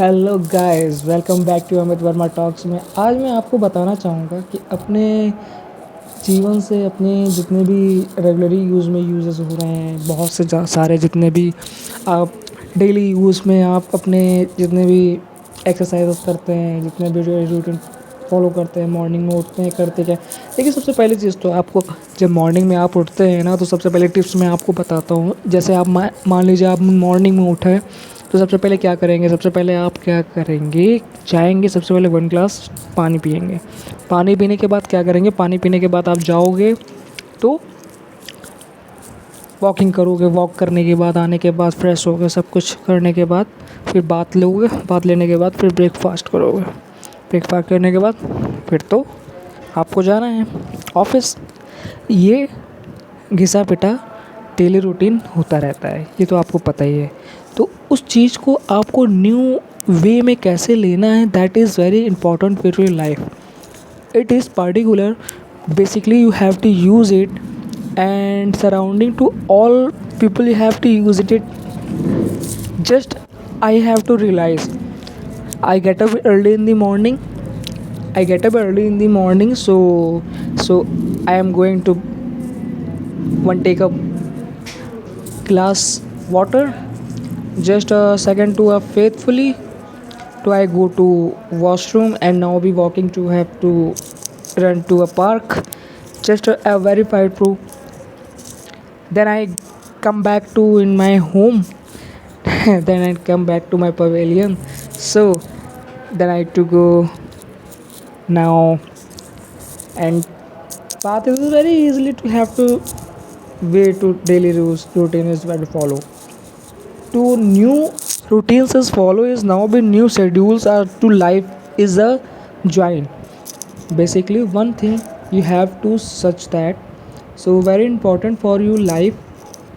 Hello guys, welcome back to Amit Verma talks में। आज मैं आपको बताना चाहूँगा कि अपने जीवन से अपने जितने भी रेगुलरली यूज़ में यूजेस हो रहे हैं, बहुत से सारे जितने भी आप डेली यूज़ में आप अपने जितने भी एक्सरसाइज करते हैं, जितने भी रूटीन फॉलो करते हैं, मॉर्निंग में उठते हैं, करते क्या। देखिए, सबसे पहली चीज़ तो आपको जब मॉर्निंग में आप उठते हैं ना, तो सबसे पहले टिप्स मैं आपको बताता हूँ। जैसे आप मान लीजिए आप मॉर्निंग में उठे, तो सबसे पहले क्या करेंगे, सबसे पहले आप क्या करेंगे, जाएंगे सबसे पहले 1 ग्लास पानी पिएंगे। पानी पीने के बाद क्या करेंगे, पानी पीने के बाद आप जाओगे तो वॉकिंग करोगे। वॉक करने के बाद आने के बाद फ्रेश होगे, सब कुछ करने के बाद फिर बात लोगे। बात लेने के बाद फिर ब्रेकफास्ट करोगे। ब्रेकफास्ट करने के बाद फिर तो आपको जाना है ऑफिस। ये घिसा पिटा डेली रूटीन होता रहता है, ये तो आपको पता ही है। तो उस चीज़ को आपको न्यू वे में कैसे लेना है, that is very important for your life. It is particular, basically you have to use it, and surrounding to all people you have to use it. Just I have to realize, I get up early in the morning. So I am going to one take a glass water. Just a second to faithfully to I go to washroom, and now be walking to have to run to a park. Just a verified proof. Then I come back to in my home. Then I come back to my pavilion. So then I to go now, and path is very easily to have to way to daily rules routine is well follow. To new routines is follow is now be new schedules are to life is a join. Basically one thing you have to such that, so very important for you life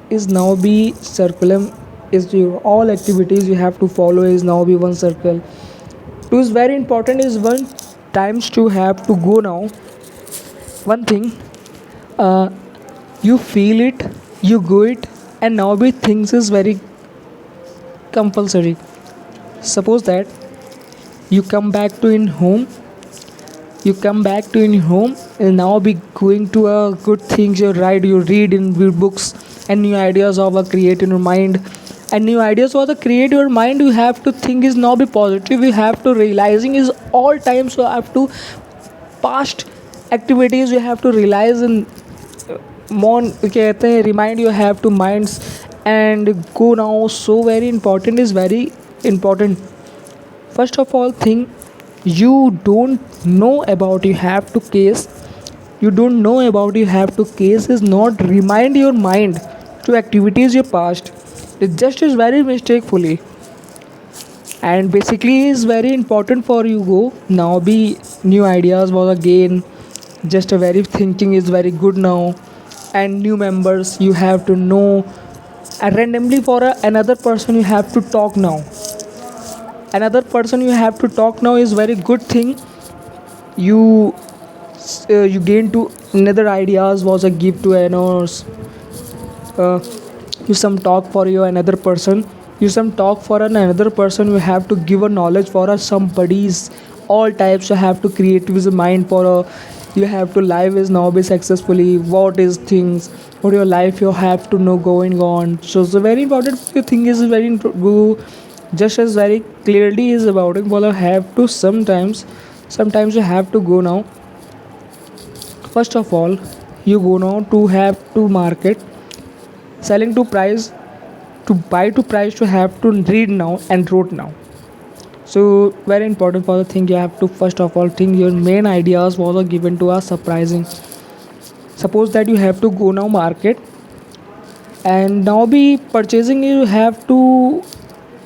is now be circulum, is your all activities you have to follow is now be one circle. Two is very important is one times to have to go now. One thing, uh, you feel it, you go it, and now be things is very compulsory. Suppose that you come back to in home, you come back to in home and now be going to a good things you write, you read in your books, and new ideas of a create in your mind. And new ideas for the create your mind, you have to think is now be positive, you have to realizing is all times, so have to past activities you have to realize in mon कहते हैं remind you have to minds and go now. So very important is very important. First of all thing, you don't know about you have to case, you don't know about you have to case is not remind your mind to activities your past. It just is very mistakefully, and basically is very important for you go now be new ideas was again. Just a very thinking is very good now, and new members you have to know, and randomly for another person you have to talk now. Another person you have to talk now is very good thing. You you gain to another ideas was a give to uh, you some talk for your another person, you some talk for another person, you have to give a knowledge for somebody's all types. You have to create with a mind for a, you have to live is now be successfully what is things what your life you have to know going on. So the very important thing is very go, just as very clearly is about it. Well, I have to sometimes you have to go now. First of all, you go now to have to market, selling to price, to buy to price, to have to read now and wrote now. So very important for the thing, you have to first of all think your main ideas was given to us surprising. Suppose that you have to go now market, and now be purchasing, you have to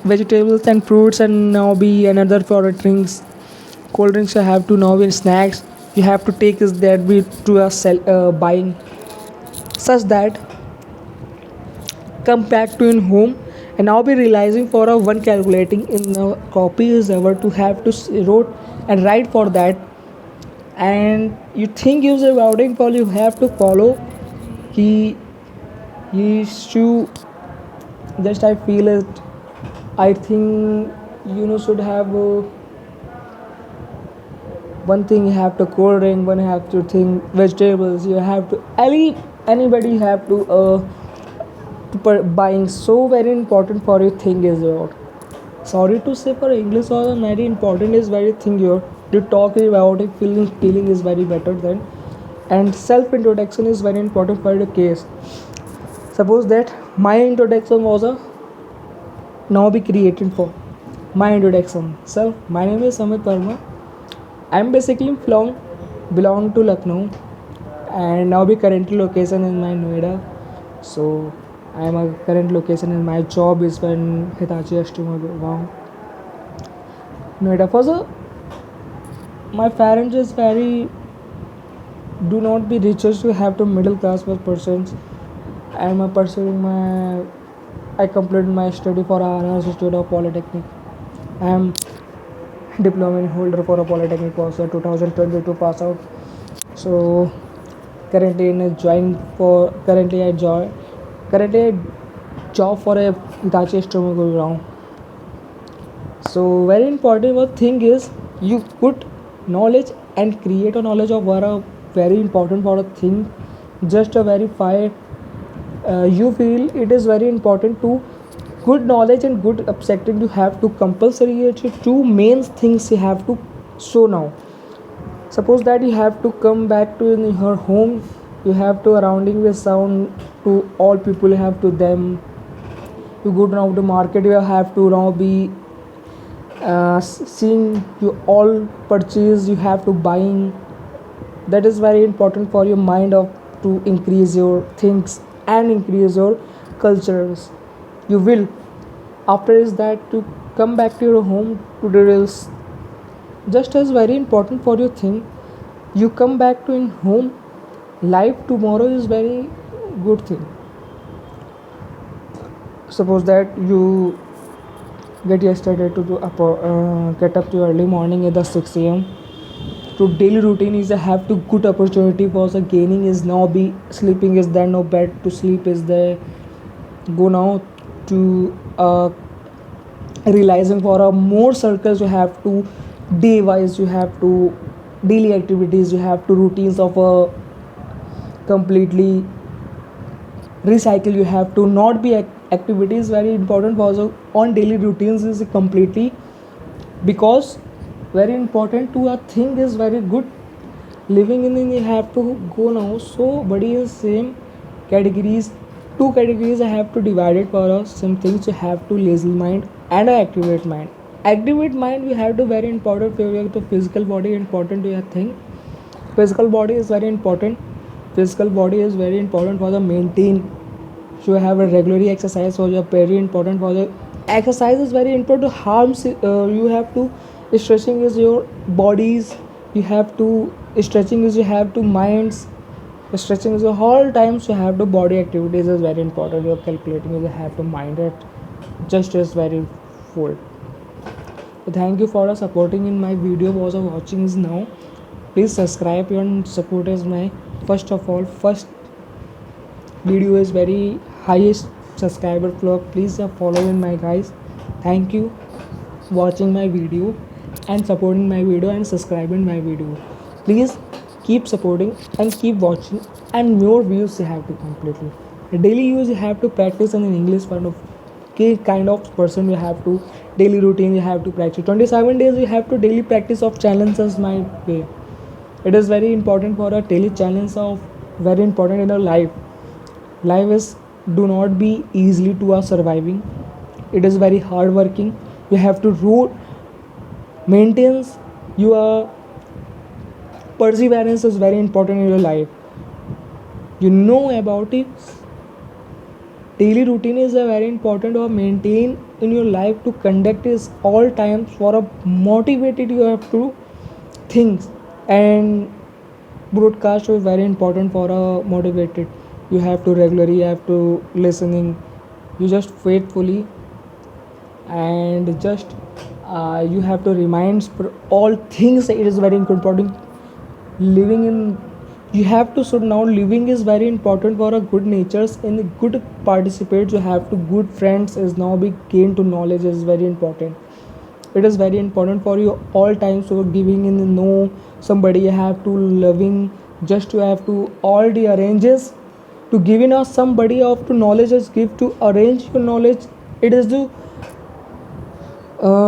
vegetables and fruits, and now be another for drinks, cold drinks you have to now be snacks, you have to take is that be to a sell buying, such that come back to in home, and now be realizing for a one calculating in a copy is ever to have to wrote and write for that. And you think use a routing call you have to follow. He he should, just I feel it, I think should have one thing, you have to cold drink, one have to think vegetables, you have to anybody have to buying. So very important for you thing is your, sorry to say for English also very important is very thing your, you talk about it, feeling is very better than. And self introduction is very important for the case. Suppose that my introduction was a now be created for my introduction. So my name is Amit Verma. I'm basically from belong to Lucknow, and now be currently location in my Noida. So I'm a current location in my job is when Hitachi Ashtimagaon Noida. For the my parents is very do not be riches to have to middle class persons. I'm a pursuing my I completed my study for RRS Institute of Polytechnic. I'm diploma holder for a polytechnic course 2022 pass out. So currently in a join for currently I job for a Hitachi Stomach. So very important one thing is you put knowledge and create a knowledge of what a very important for a thing. Just to verify, you feel it is very important to good knowledge and good accepting. You have to compulsory two main things you have to show now. Suppose that you have to come back to in your home, you have to surrounding with sound to all people. You have to them. You go now to market. You have to now be seeing you all purchase. You have to buying. That is very important for your mind of to increase your things and increase your cultures. You will after is that to come back to your home to the reels just as very important for your thing. You come back to in home, life tomorrow is very good thing. Suppose that you get yesterday to get up to early morning at the 6 a.m. To daily routine is a have to good opportunity for the gaining is now be sleeping is there no bed to sleep is there. Go now to realizing for a more circles. You have to day wise, you have to daily activities, you have to routines of a completely recycle. You have to not be activities very important for the on daily routines is completely because very important to a thing is very good living in you have to go now. So body is same categories, two categories I have to divide it for us. Some things you have to lazy mind and a activate mind. Activate mind we have to very important for the physical body important to your thing. Physical body is very important. Physical body is very important for the maintain. So you have a regularly exercise for your very important for the exercise is very important to harms. You have to stretching is your bodies. You have to stretching is you have to minds. Stretching is the whole times you have to body activities is very important. You're calculating is you have to mind it. Just is very full. So thank you for supporting in my video was watching is now. Please subscribe and support is my first of all first video is very highest subscriber vlog. Please follow in my guys. Thank you watching my video and supporting my video and subscribing my video. Please keep supporting and keep watching and more views you have to completely daily use you have to practice and in English kind of person you have to daily routine you have to practice 27 days you have to daily practice of challenges my way. It is very important for a daily challenge of very important in our life is do not be easily to our surviving. It is very hard working. You have to maintains your perseverance is very important in your life. You know about it. Daily routine is a very important or maintain in your life to conduct is all times for a motivated you have to things and broadcast is very important for a motivated. You have to regularly you have to listening. You just faithfully and just you have to remind all things. It is very important living in you have to should now living is very important for a good natures and good participants. You have to good friends is now be gain to knowledge is very important. It is very important for you all times. So giving in the no, somebody have to loving, just to have to all the arranges to giving us somebody of to knowledge is give to arrange your knowledge. It is the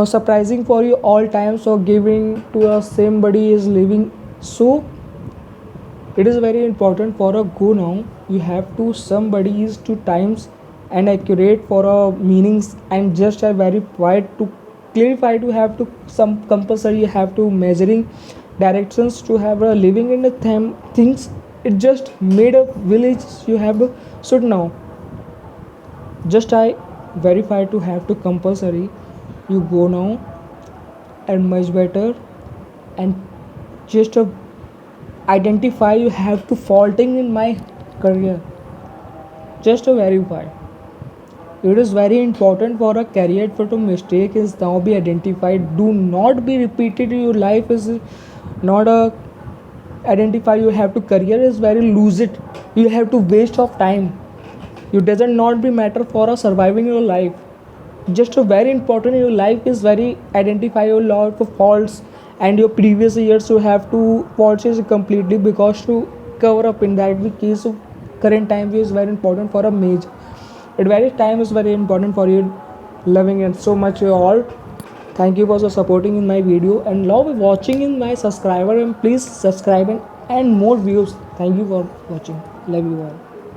surprising for you all times. So giving to us somebody is living. So it is very important for a go now. You have to somebody is to times and accurate for a meanings and just a very quiet to clarify to have to some compulsory you have to measuring directions to have a living in the things. It just made a village you have to should now just I verify to have to compulsory you go now and much better and just identify you have to faulting in my career just to verify. It is very important for a career for to mistake is now be identified, do not be repeated. Your life is not a identify you have to career is very lose it, you have to waste of time. You doesn't not be matter for a surviving your life. Just a very important your life is very identify your lot of faults and your previous years you have to faults is completely because to cover up in that case of current time is very important for a major. At very time is very important for you loving it so much you all. Thank you for supporting in my video and love watching in my subscriber and please subscribe and more views. Thank you for watching. Love you all.